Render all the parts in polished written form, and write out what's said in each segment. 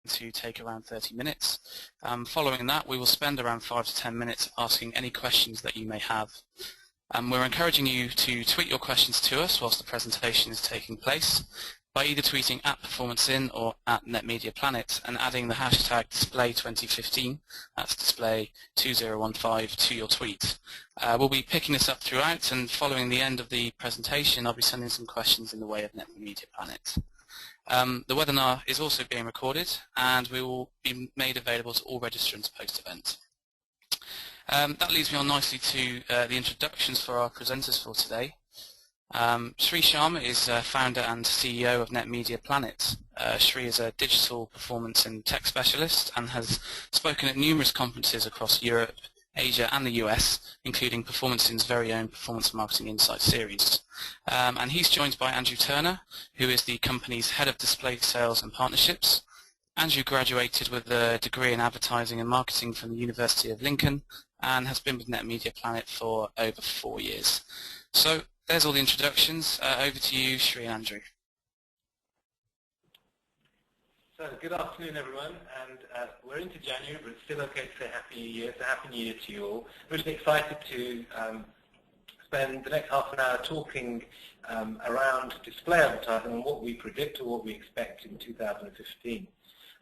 to take around 30 minutes. Following that, we will spend around 5 to 10 minutes asking any questions that you may have. We're encouraging you to tweet your questions to us whilst the presentation is taking place by either tweeting at PerformanceIN or at NetMediaPlanet and adding the hashtag display2015, that's display2015, to your tweet. We'll be picking this up throughout, and following the end of the presentation I'll be sending some questions in the way of NetMediaPlanet. The webinar is also being recorded and we will be made available to all registrants post-event. That leads me on nicely to the introductions for our presenters for today. Sri Sharma is founder and CEO of NetMediaPlanet. Sri is a digital performance and tech specialist and has spoken at numerous conferences across Europe, Asia and the US, including PerformanceIN's very own Performance Marketing Insights series. And he's joined by Andrew Turner, who is the company's Head of Display Sales and Partnerships. Andrew graduated with a degree in Advertising and Marketing from the University of Lincoln and has been with NetMediaPlanet for over 4 years. So there's all the introductions. Over to you, Sri and Andrew. So good afternoon, everyone, and we're into January, but it's still okay to say Happy New Year. So Happy New Year to you all. Really excited to spend the next half an hour talking around display advertising and what we predict or what we expect in 2015.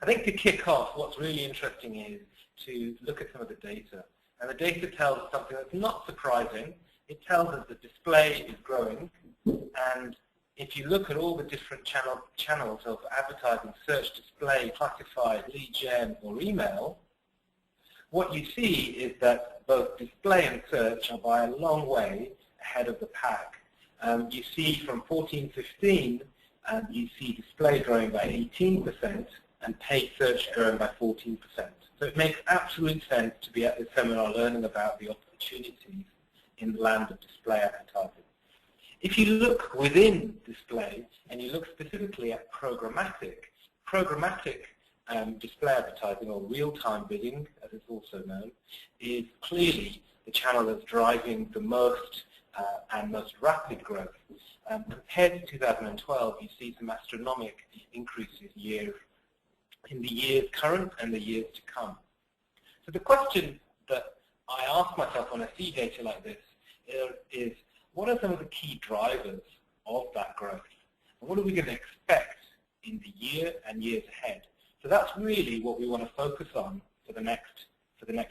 I think to kick off, what's really interesting is to look at some of the data. And the data tells us something that's not surprising. It tells us that display is growing, and if you look at all the different channels of advertising, search, display, classified, lead gen, or email, what you see is that both display and search are by a long way ahead of the pack. You see from 14-15, you see display growing by 18% and paid search growing by 14%. So it makes absolute sense to be at this seminar learning about the opportunities in the land of display advertising. If you look within display and you look specifically at programmatic display advertising, or real-time bidding, as it's also known, is clearly the channel that's driving the most and most rapid growth. Compared to 2012, you see some astronomical increases in the years current and the years to come. So the question that I ask myself when I see data like this is, what are some of the key drivers of that growth? And what are we going to expect in the year and years ahead? So that's really what we want to focus on for the next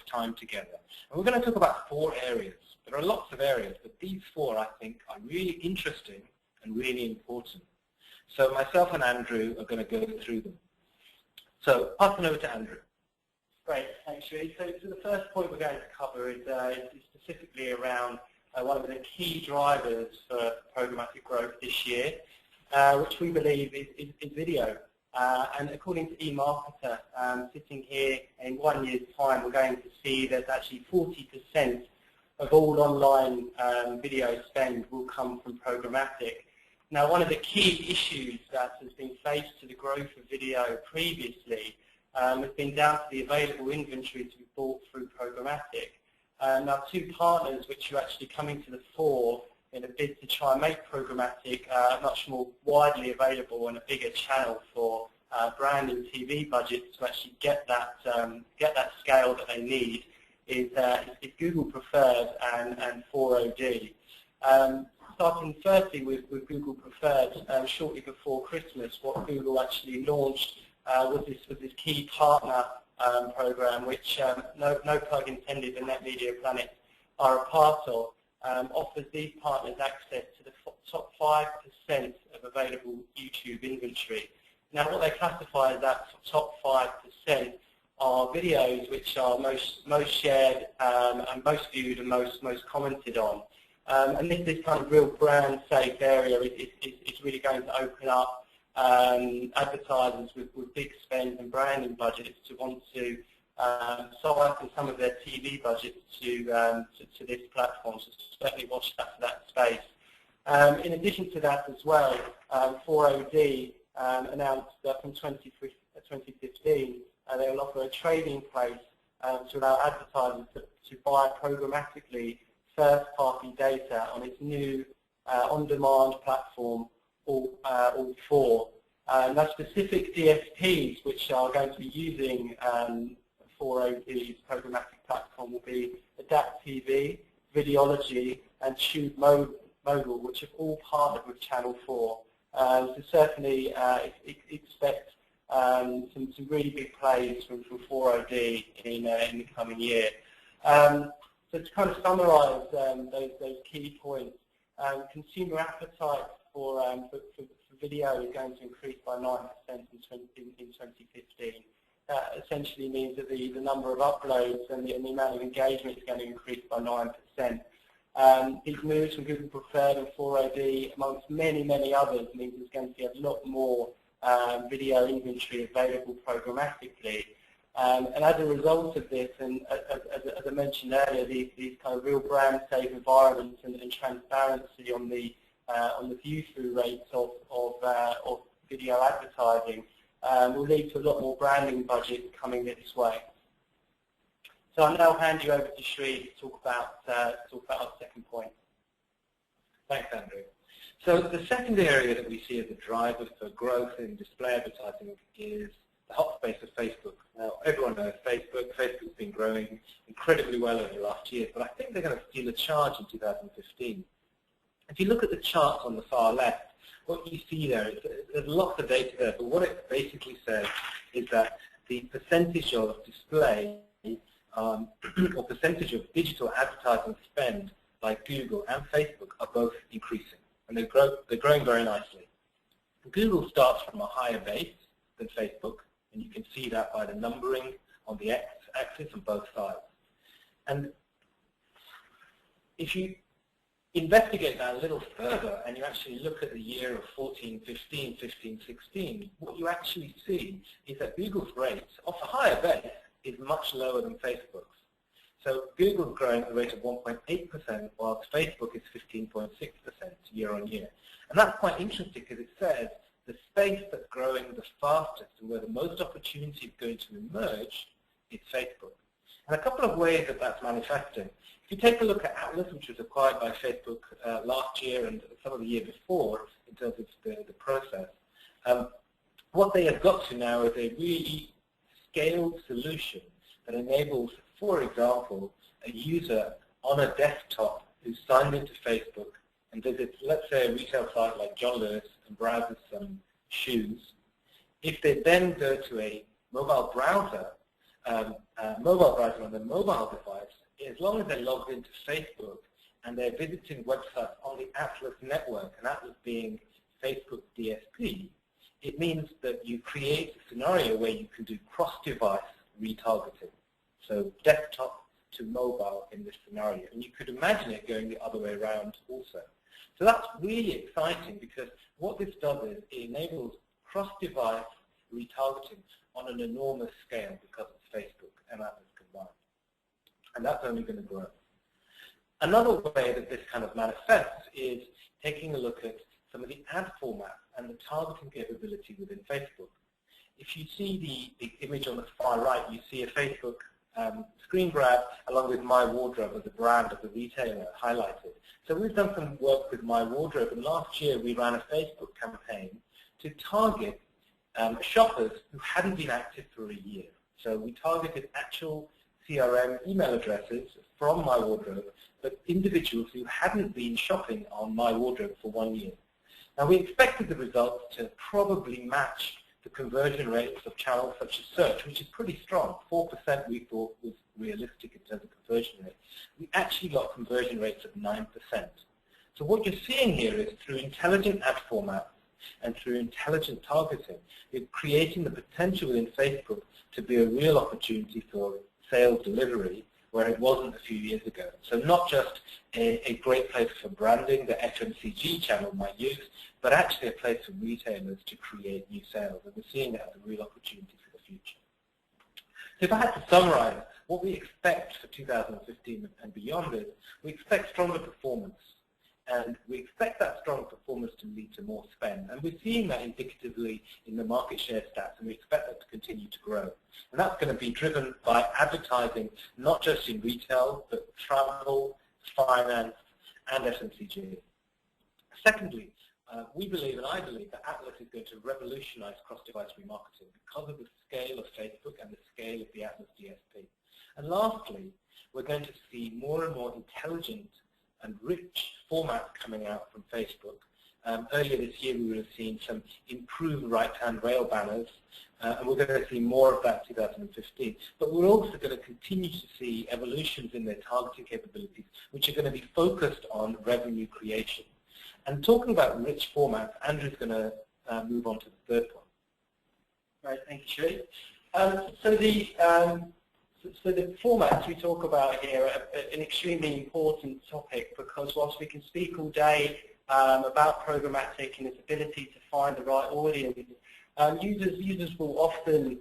time together. And we're going to talk about 4 areas. There are lots of areas, but these 4 I think are really interesting and really important. So myself and Andrew are going to go through them. So passing over to Andrew. Great, thanks, Sri. So the first point we're going to cover is specifically around one of the key drivers for programmatic growth this year, which we believe is video. And according to eMarketer, sitting here in 1 year's time, we're going to see that actually 40% of all online video spend will come from programmatic. Now, one of the key issues that has been faced to the growth of video previously has been down to the available inventory to be bought through programmatic. Now, 2 partners which are actually coming to the fore in a bid to try and make programmatic much more widely available and a bigger channel for brand and TV budgets to actually get that scale that they need is Google Preferred and 4OD. Starting firstly with Google Preferred, shortly before Christmas, what Google actually launched was this key partner program, which no plug intended, the NetMediaPlanet are a part of, offers these partners access to the top 5% of available YouTube inventory. Now, what they classify as that top 5% are videos which are most shared and most viewed and most commented on. And this kind of real brand safe area is really going to open up advertisers with big spends and branding budgets to want to siphon some of their TV budgets to this platform. So certainly watch that for that space. In addition to that as well, 4OD announced that from 2015 they will offer a trading place to allow advertisers to buy programmatically first-party data on its new on-demand platform, All4. Now, specific DSPs which are going to be using 4OD's programmatic platform will be Adapt TV, Videology, and Tube Mobile, which have all partnered with Channel 4. So certainly expect some really big plays from 4OD in the coming year. So to kind of summarise those key points, consumer appetite for video is going to increase by 9% in 2015. That essentially means that the number of uploads and the amount of engagement is going to increase by 9%. These moves from Google Preferred and 4OD, amongst many others, means there's going to be a lot more video inventory available programmatically. And as a result of this, and as I mentioned earlier, these kind of real brand safe environments and transparency on the view-through rates of video advertising will lead to a lot more branding budget coming this way. So I'll now hand you over to Sri to talk about our second point. Thanks, Andrew. So the second area that we see as a driver for growth in display advertising is the hot space of Facebook. Now, everyone knows Facebook. Facebook's been growing incredibly well over the last year, but I think they're going to steal a charge in 2015. If you look at the charts on the far left, what you see there is there's lots of data there, but what it basically says is that the percentage of display or percentage of digital advertising spend by Google and Facebook are both increasing, and they're growing very nicely. Google starts from a higher base than Facebook, and you can see that by the numbering on the x-axis on both sides. And if you investigate that a little further and you actually look at the year of 14, 15, 15, 16, what you actually see is that Google's rate off a higher base is much lower than Facebook's. So Google's growing at a rate of 1.8%, whilst Facebook is 15.6% year on year. And that's quite interesting because it says the space that's growing the fastest and where the most opportunity is going to emerge is Facebook. And a couple of ways that that's manifesting. If you take a look at Atlas, which was acquired by Facebook last year and some of the year before in terms of the process, what they have got to now is a really scaled solution that enables, for example, a user on a desktop who's signed into Facebook and visits, let's say, a retail site like John Lewis and browses some shoes. If they then go to a mobile browser on their mobile device, as long as they're logged into Facebook and they're visiting websites on the Atlas network, and Atlas being Facebook DSP, it means that you create a scenario where you can do cross-device retargeting. So desktop to mobile in this scenario. And you could imagine it going the other way around also. So that's really exciting because what this does is it enables cross-device retargeting on an enormous scale because it's Facebook and Atlas combined. And that's only going to grow. Another way that this kind of manifests is taking a look at some of the ad formats and the targeting capability within Facebook. If you see the image on the far right, you see a Facebook screen grab along with My Wardrobe as a brand of the retailer highlighted. So we've done some work with My Wardrobe, and last year we ran a Facebook campaign to target shoppers who hadn't been active for a year. So we targeted actual CRM email addresses from My Wardrobe, but individuals who hadn't been shopping on My Wardrobe for 1 year. Now we expected the results to probably match the conversion rates of channels such as search, which is pretty strong. 4% we thought was realistic in terms of conversion rate. We actually got conversion rates of 9%. So what you're seeing here is through intelligent ad formats and through intelligent targeting, we're creating the potential within Facebook to be a real opportunity for sales delivery where it wasn't a few years ago. So not just a great place for branding that FMCG channel might use, but actually a place for retailers to create new sales. And we're seeing that as a real opportunity for the future. So if I had to summarize, what we expect for 2015 and beyond is we expect stronger performance. And we expect that strong performance to lead to more spend. And we're seeing that indicatively in the market share stats, and we expect that to continue to grow. And that's going to be driven by advertising, not just in retail, but travel, finance, and FMCG. Secondly, we believe, and I believe, that Atlas is going to revolutionize cross-device remarketing because of the scale of Facebook and the scale of the Atlas DSP. And lastly, we're going to see more and more intelligent and rich formats coming out from Facebook. Earlier this year, we would have seen some improved right-hand rail banners, and we're going to see more of that in 2015. But we're also going to continue to see evolutions in their targeting capabilities, which are going to be focused on revenue creation. And talking about rich formats, Andrew's going to move on to the third point. Right, thank you, Sheree. So the formats we talk about here are an extremely important topic, because whilst we can speak all day about programmatic and its ability to find the right audience, users will often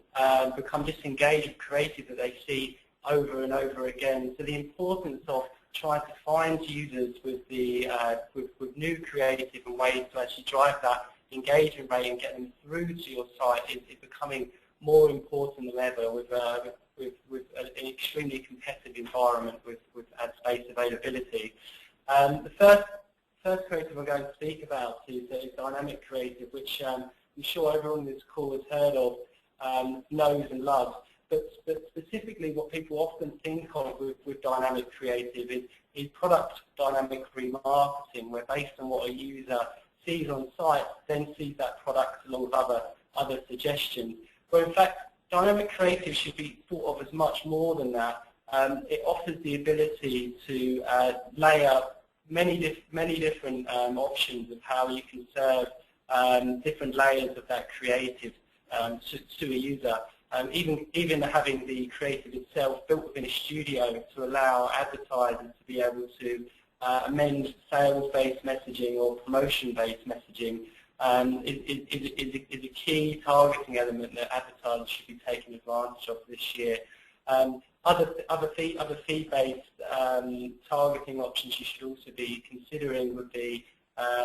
become disengaged with creative that they see over and over again. So the importance of trying to find users with with new creative and ways to actually drive that engagement rate and get them through to your site is becoming more important than ever with an extremely competitive environment with ad space availability. The first creative we're going to speak about is dynamic creative, which I'm sure everyone on this call has heard of, knows and loves. But specifically, what people often think of with dynamic creative is product dynamic remarketing, where based on what a user sees on site, then sees that product along with other suggestions. Where in fact, dynamic creative should be thought of as much more than that. It offers the ability to lay out many different options of how you can serve different layers of that creative to a user. Even having the creative itself built within a studio to allow advertisers to be able to amend sales-based messaging or promotion-based messaging is a key targeting element that advertisers should be taking advantage of this year. Other feed-based targeting options you should also be considering would be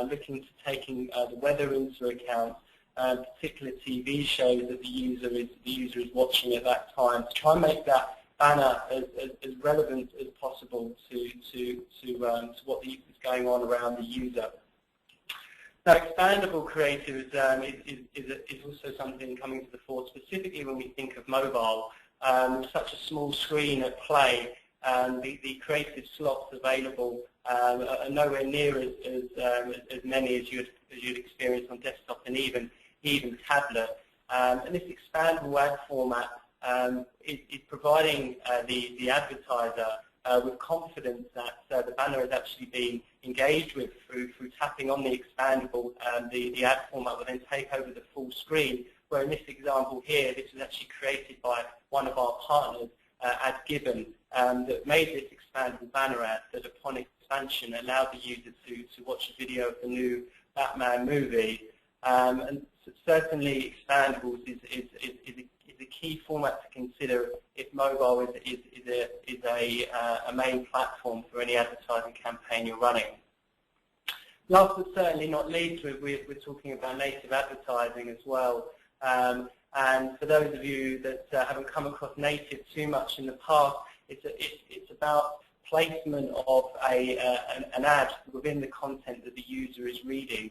looking to taking the weather into account, particular TV shows that the user is watching at that time, to try and make that banner as relevant as possible to what is going on around the user. Now, expandable creative is also something coming to the fore, specifically when we think of mobile. With such a small screen at play, the creative slots available are nowhere near as many as you'd experience on desktop and even tablet. And this expandable ad format is providing the advertiser with confidence that the banner is actually being engaged with through tapping on the expandable, and the ad format will then take over the full screen. Where in this example here, this was actually created by one of our partners, Ad Gibbon, that made this expandable banner ad that upon expansion allowed the user to watch a video of the new Batman movie. And certainly expandables is a key format to consider if mobile is a main platform for any advertising campaign you're running. Last but certainly not least, we're talking about native advertising as well. And for those of you that haven't come across native too much in the past, it's about placement of an ad within the content that the user is reading,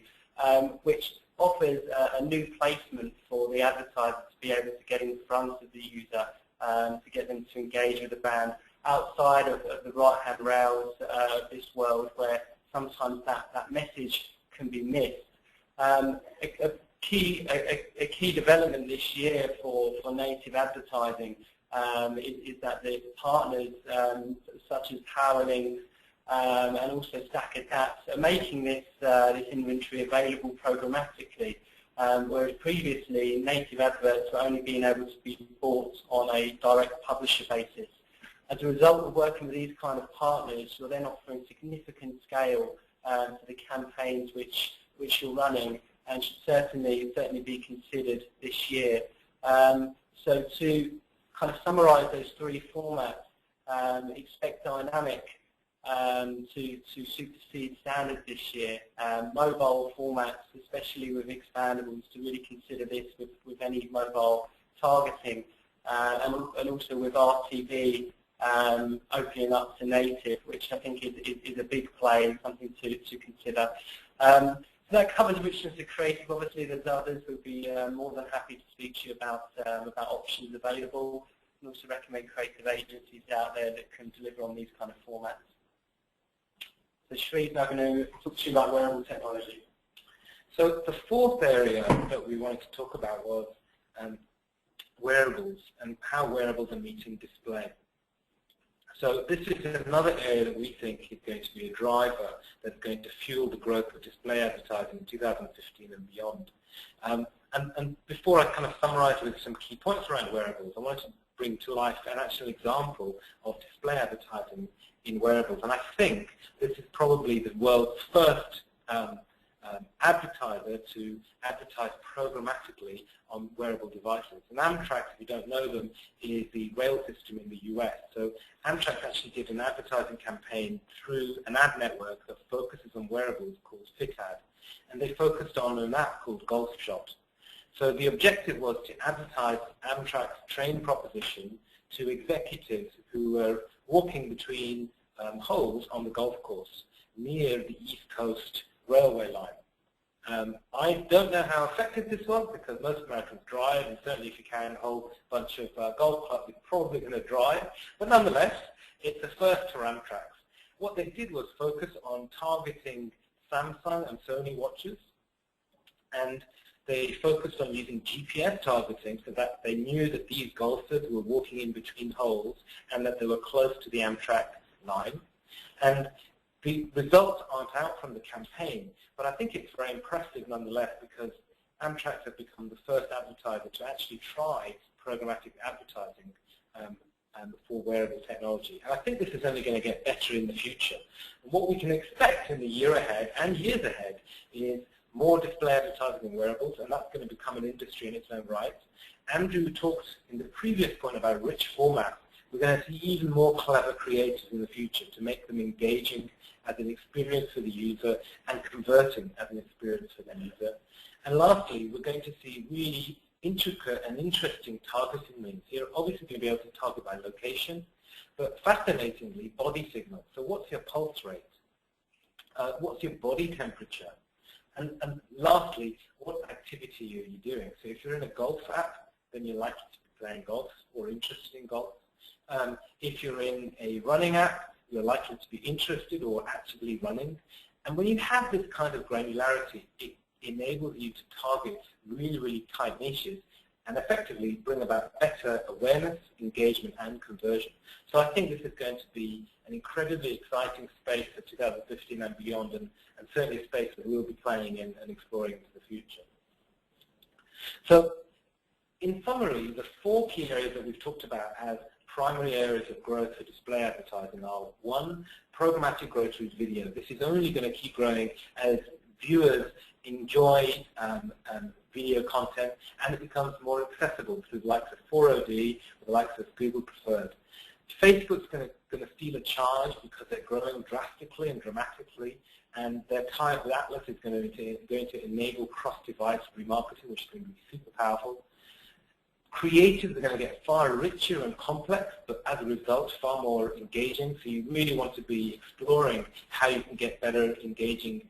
which offers a new placement for the advertiser to be able to get in front of the user, to get them to engage with the brand outside of the right-hand rails of this world, where sometimes that message can be missed. A key development this year for native advertising is that the partners such as PowerLinks and also Stack Adapt are making this inventory available programmatically, whereas previously native adverts were only being able to be bought on a direct publisher basis. As a result of working with these kind of partners, you're then offering significant scale to the campaigns which you're running, and should certainly be considered this year. So to kind of summarise those three formats, expect dynamic to supersede standard this year. Mobile formats, especially with expandables, to really consider this with any mobile targeting, and also with RTV opening up to native, which I think is a big play and something to consider. that covers richness of creative. Obviously, there's others who'll be more than happy to speak to you about options available, and also recommend creative agencies out there that can deliver on these kind of formats. So Shree's now going to talk to you about wearable technology. So the fourth area that we wanted to talk about was wearables and how wearables are meeting display. So this is another area that we think is going to be a driver that's going to fuel the growth of display advertising in 2015 and beyond. And before I kind of summarize with some key points around wearables, I wanted to bring to life an actual example of display advertising in wearables. And I think this is probably the world's first advertiser to advertise programmatically on wearable devices. And Amtrak, if you don't know them, is the rail system in the US. So Amtrak actually did an advertising campaign through an ad network that focuses on wearables called FitAd. And they focused on an app called Golf Shot. So the objective was to advertise Amtrak's train proposition to executives who were walking between holes on the golf course near the East Coast railway line. I don't know how effective this was because most Americans drive, and certainly if you carry a whole bunch of golf clubs, you're probably going to drive. But nonetheless, it's a first for Amtrak. What they did was focus on targeting Samsung and Sony watches, and they focused on using GPS targeting so that they knew that these golfers were walking in between holes and that they were close to the Amtrak line. And the results aren't out from the campaign, but I think it's very impressive nonetheless because Amtrak have become the first advertiser to actually try programmatic advertising for wearable technology. And I think this is only going to get better in the future. And what we can expect in the year ahead and years ahead is more display advertising in wearables, and that's going to become an industry in its own right. Andrew talked in the previous point about rich format. We're going to see even more clever creators in the future to make them engaging as an experience for the user and converting as an experience for the user. And lastly, we're going to see really intricate and interesting targeting means. You're obviously going to be able to target by location, but fascinatingly, body signal. So what's your pulse rate? What's your body temperature? And lastly, what activity are you doing? So if you're in a golf app, then you're likely to be playing golf or interested in golf. If you're in a running app, you're likely to be interested or actively running. And when you have this kind of granularity, it enables you to target really, really tight niches and effectively bring about better awareness, engagement, and conversion. So I think this is going to be an incredibly exciting space for 2015 and beyond, and certainly a space that we'll be playing in and exploring into the future. So in summary, the four key areas that we've talked about as primary areas of growth for display advertising are: one, programmatic growth through video. This is only going to keep growing as viewers enjoy video content and it becomes more accessible through the likes of 4OD or the likes of Google Preferred. Facebook's going to steal a charge because they're growing drastically and dramatically, and their tie with Atlas is going to enable cross-device remarketing, which is going to be super powerful. Creatives are going to get far richer and complex, but as a result, far more engaging. So you really want to be exploring how you can get better engaging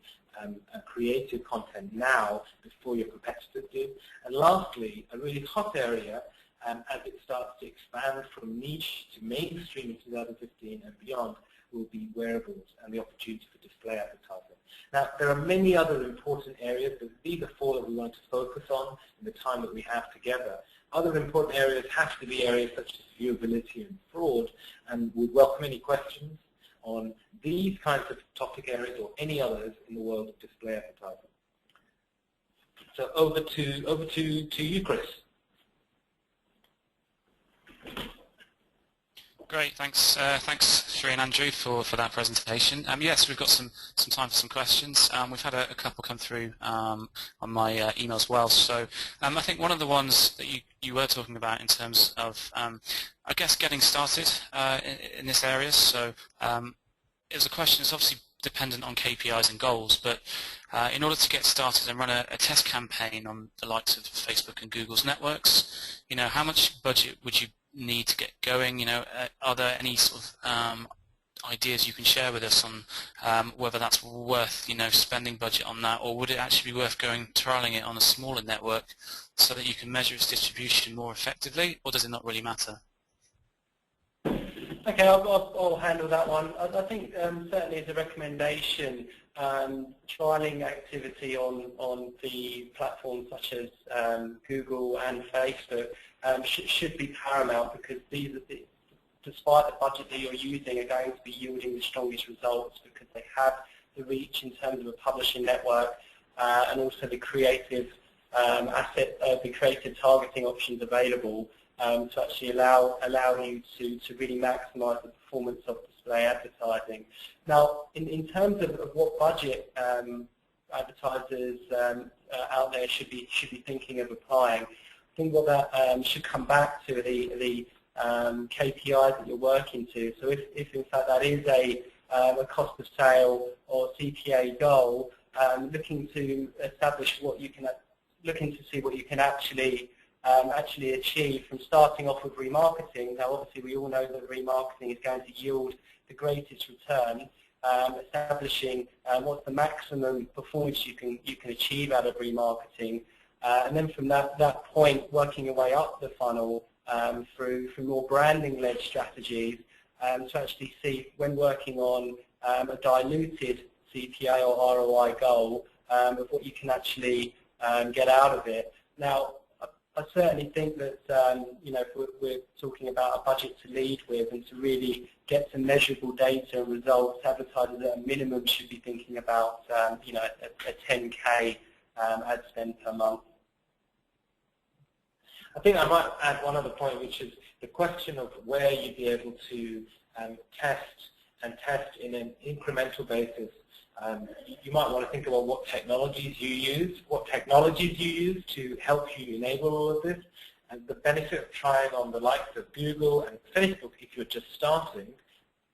creative content now before your competitors do. And lastly, a really hot area as it starts to expand from niche to mainstream in 2015 and beyond will be wearables and the opportunity for display advertising. Now, there are many other important areas, but these are four that we want to focus on in the time that we have together. Other important areas have to be areas such as viewability and fraud, and we'd welcome any questions on these kinds of topic areas or any others in the world of display advertising. So over to you, Chris. Great, thanks Sri and Andrew for that presentation. Yes, we've got some time for some questions. We've had a couple come through on my email as well. So I think one of the ones that you were talking about in terms of, I guess, getting started in this area. So it was a question. It's obviously dependent on KPIs and goals, but in order to get started and run a test campaign on the likes of Facebook and Google's networks, how much budget would you need to get going? Are there any sort of ideas you can share with us on whether that's worth, spending budget on that, or would it actually be worth trialing it on a smaller network so that you can measure its distribution more effectively, or does it not really matter? Okay, I'll handle that one. I think certainly as a recommendation, trialing activity on the platforms such as Google and Facebook should be paramount, because these are despite the budget that you're using, are going to be yielding the strongest results, because they have the reach in terms of a publishing network and also the creative the creative targeting options available to actually allow you to really maximise the performance of display advertising. Now, in terms of what budget advertisers out there should be thinking of applying, I think what that should come back to the KPIs that you're working to. So if in fact that is a cost of sale or CPA goal, looking to establish what you can, looking to see what you can actually achieve from starting off with remarketing. Now, obviously, we all know that remarketing is going to yield the greatest return. Establishing what's the maximum performance you can achieve out of remarketing, and then from that point, working your way up the funnel through more branding-led strategies to actually see, when working on a diluted CPA or ROI goal, of what you can actually get out of it. Now, I certainly think that if we're talking about a budget to lead with and to really get some measurable data and results, advertisers at a minimum should be thinking about a 10K ad spend per month. I think I might add one other point, which is the question of where you'd be able to test in an incremental basis. You might want to think about what technologies you use to help you enable all of this. And the benefit of trying on the likes of Google and Facebook, if you're just starting,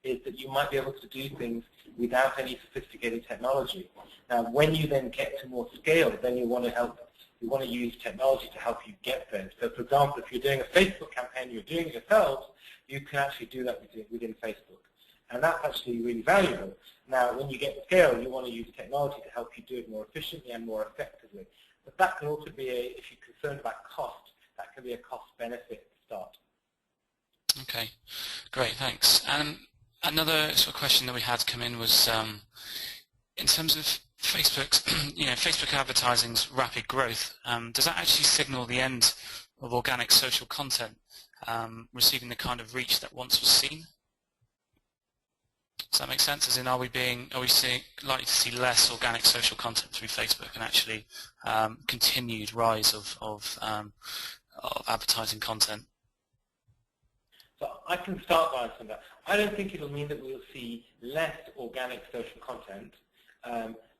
is that you might be able to do things without any sophisticated technology. Now, when you then get to more scale, then you want to use technology to help you get there. So, for example, if you're doing a Facebook campaign, you're doing it yourselves, you can actually do that within Facebook. And that's actually really valuable. Now, when you get to scale, you want to use technology to help you do it more efficiently and more effectively. But that can also be, if you're concerned about cost, that can be a cost-benefit start. Okay, great, thanks. And another sort of question that we had come in was, in terms of Facebook's, Facebook advertising's rapid growth, does that actually signal the end of organic social content receiving the kind of reach that once was seen? Does that make sense? As in, are we likely to see less organic social content through Facebook and actually continued rise of advertising content? So I can start by answering that. I don't think it'll mean that we'll see less organic social content.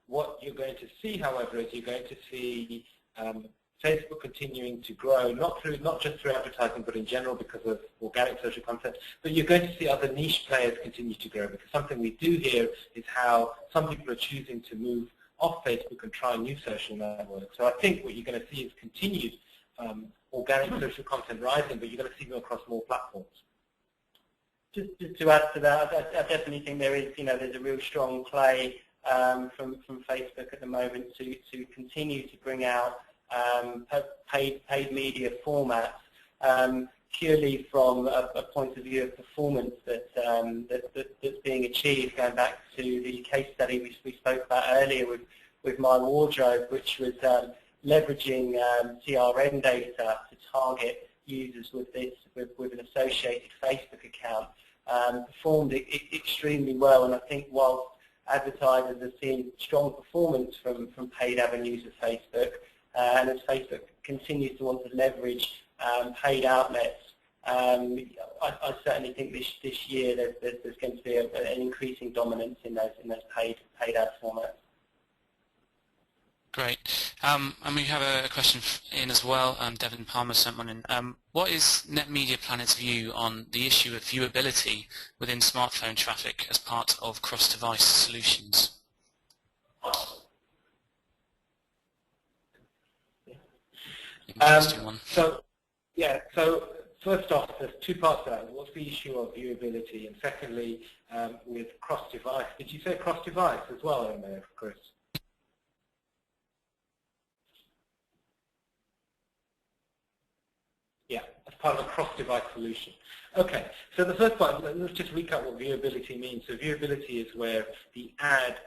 What you're going to see, however, is you're going to see Facebook continuing to grow, not just through advertising, but in general because of organic social content. But you're going to see other niche players continue to grow, because something we do here is how some people are choosing to move off Facebook and try new social networks. So I think what you're going to see is continued organic social content rising, but you're going to see them across more platforms. Just to add to that, I definitely think there is, there's a real strong play from Facebook at the moment to continue to bring out paid media formats, purely from a point of view of performance that's being achieved, going back to the case study we spoke about earlier with My Wardrobe, which was leveraging CRM data to target users with an associated Facebook account. Performed extremely well, and I think whilst advertisers are seeing strong performance from paid avenues of Facebook, and as Facebook continues to want to leverage paid outlets, I certainly think this year there's going to be an increasing dominance in those paid ad formats. Great. And we have a question in as well. Devin Palmer sent one in. What is NetMedia Planet's view on the issue of viewability within smartphone traffic as part of cross-device solutions? So first off, there's two parts to that. What's the issue of viewability? And secondly, with cross-device. Did you say cross-device as well in there, Chris? Yeah, as part of a cross-device solution. Okay, so the first part, let's just recap what viewability means. So viewability is where the ad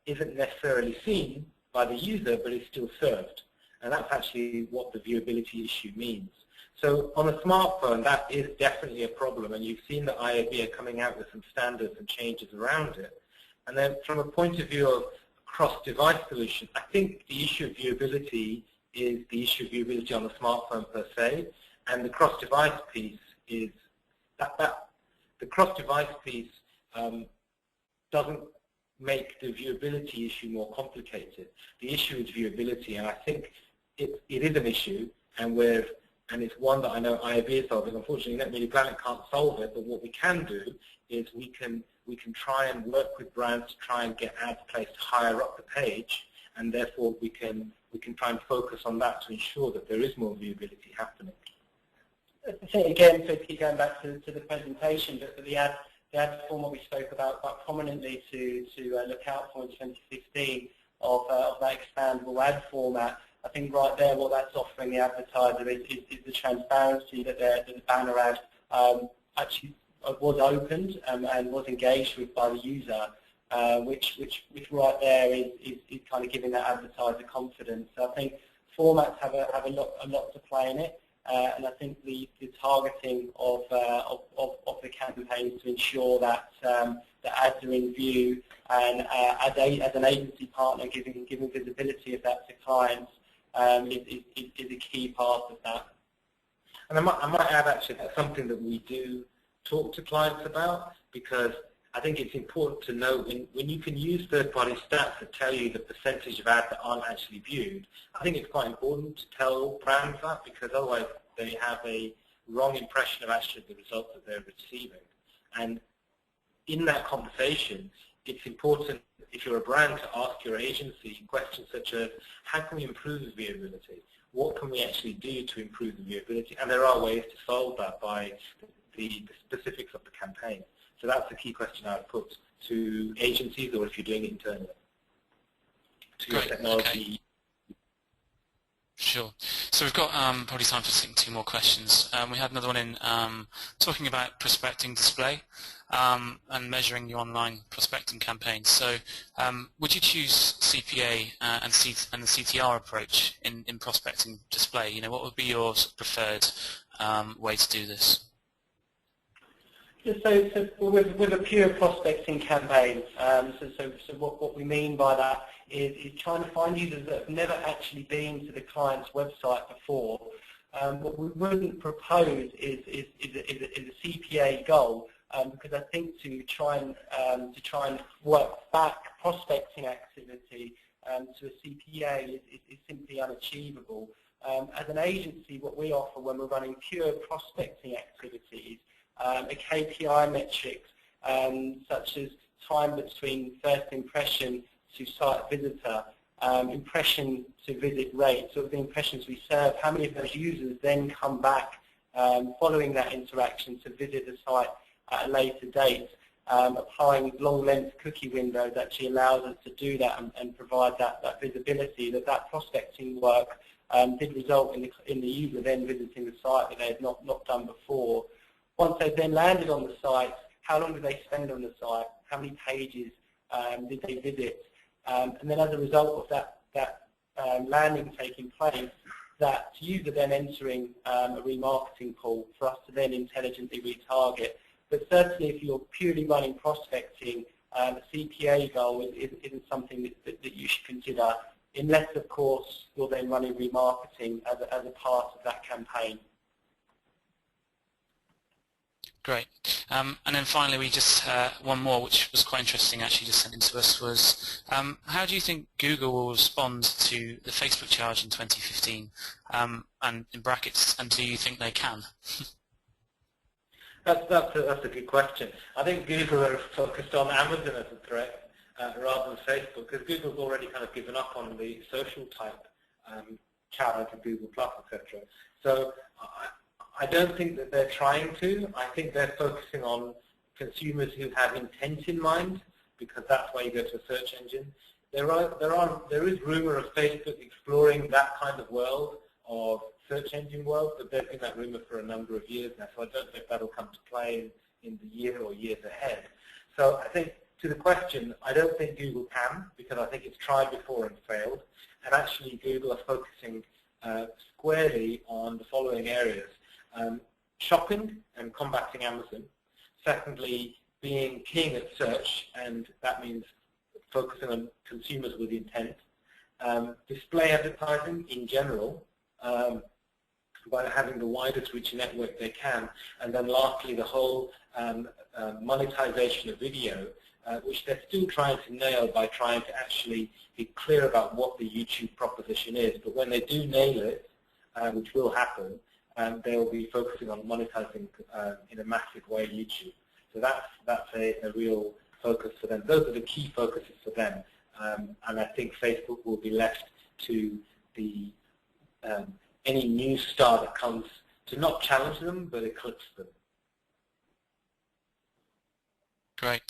isn't necessarily seen by the user, but is still served. And that's actually what the viewability issue means. So on a smartphone, that is definitely a problem, and you've seen that IAB are coming out with some standards and changes around it. And then from a point of view of cross-device solution, I think the issue of viewability is the issue of viewability on the smartphone per se, and the cross-device piece is the cross-device piece doesn't make the viewability issue more complicated. The issue is viewability, and I think it is an issue, and it's one that I know IAB is solving. Unfortunately, Net Media Planet can't solve it, but what we can do is we can try and work with brands to try and get ads placed higher up the page, and therefore we can try and focus on that to ensure that there is more viewability happening. I think again, so to keep going back to the presentation, but the ad format we spoke about quite prominently to look out for in 2015 of that expandable ad format. I think right there what that's offering the advertiser is the transparency that the banner ad actually was opened and was engaged with by the user, which right there is kind of giving that advertiser confidence. So I think formats have a lot to play in it. And I think the targeting of the campaigns to ensure that the ads are in view, and as an agency partner giving visibility of that to clients is a key part of that. And I might add actually that's something that we do talk to clients about, because I think it's important to know when you can use third-party stats that tell you the percentage of ads that aren't actually viewed. I think it's quite important to tell brands that, because otherwise they have a wrong impression of actually the results that they're receiving. And in that conversation, it's important, if you're a brand, to ask your agency questions such as, how can we improve the viewability? What can we actually do to improve the viewability? And there are ways to solve that by the specifics of the campaign. So that's the key question I would put to agencies, or if you're doing it internally, to your technology. Okay. Sure. So we've got probably time for two more questions. We had another one in talking about prospecting display and measuring your online prospecting campaigns. So would you choose CPA and the CTR approach in prospecting display? You know, what would be your preferred way to do this? So with a pure prospecting campaign, so what we mean by that is trying to find users that have never actually been to the client's website before. What we wouldn't propose is a CPA goal, because I think to try and work back prospecting activity to a CPA is simply unachievable. As an agency, what we offer when we're running pure prospecting activities are KPI metrics such as time between first impression to site visitor, impression to visit rate, so the impressions we serve, how many of those users then come back following that interaction to visit the site at a later date. Applying long-length cookie windows actually allows us to do that and provide that visibility that prospecting work did result in the user then visiting the site that they had not done before. Once they've then landed on the site, how long did they spend on the site? How many pages did they visit? And then as a result of that landing taking place, that user then entering a remarketing pool for us to then intelligently retarget. But certainly if you're purely running prospecting, a CPA goal isn't something that you should consider, unless of course you're then running remarketing as a part of that campaign. Great. And then finally, we just one more, which was quite interesting, actually just sent in to us, was how do you think Google will respond to the Facebook charge in 2015? And in brackets, and do you think they can? That's a good question. I think Google are focused on Amazon as a threat rather than Facebook, because Google's already kind of given up on the social type challenge of Google Plus, etc. So I don't think that they're trying to. I think they're focusing on consumers who have intent in mind, because that's why you go to a search engine. There is rumor of Facebook exploring that kind of world, of search engine world, but there's been that rumor for a number of years now, so I don't think that'll come to play in the year or years ahead. So I think, to the question, I don't think Google can, because I think it's tried before and failed, and actually Google are focusing squarely on the following areas. Shopping and combating Amazon. Secondly, being king at search, and that means focusing on consumers with intent. Display advertising in general, by having the widest reach network they can. And then lastly, the whole monetization of video, which they're still trying to nail by trying to actually be clear about what the YouTube proposition is. But when they do nail it, which will happen, they'll be focusing on monetizing in a massive way YouTube. So that's a real focus for them. Those are the key focuses for them. And I think Facebook will be left to the any new star that comes to not challenge them, but eclipse them. Great.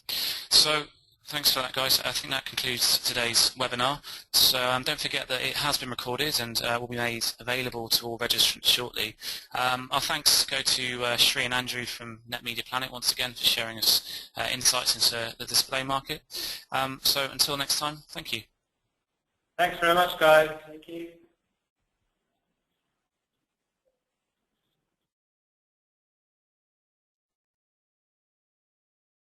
So thanks for that, guys. I think that concludes today's webinar. So don't forget that it has been recorded and will be made available to all registrants shortly. Our thanks go to Shri and Andrew from Net Media Planet once again for sharing us insights into the display market. So until next time, thank you. Thanks very much, guys. Thank you.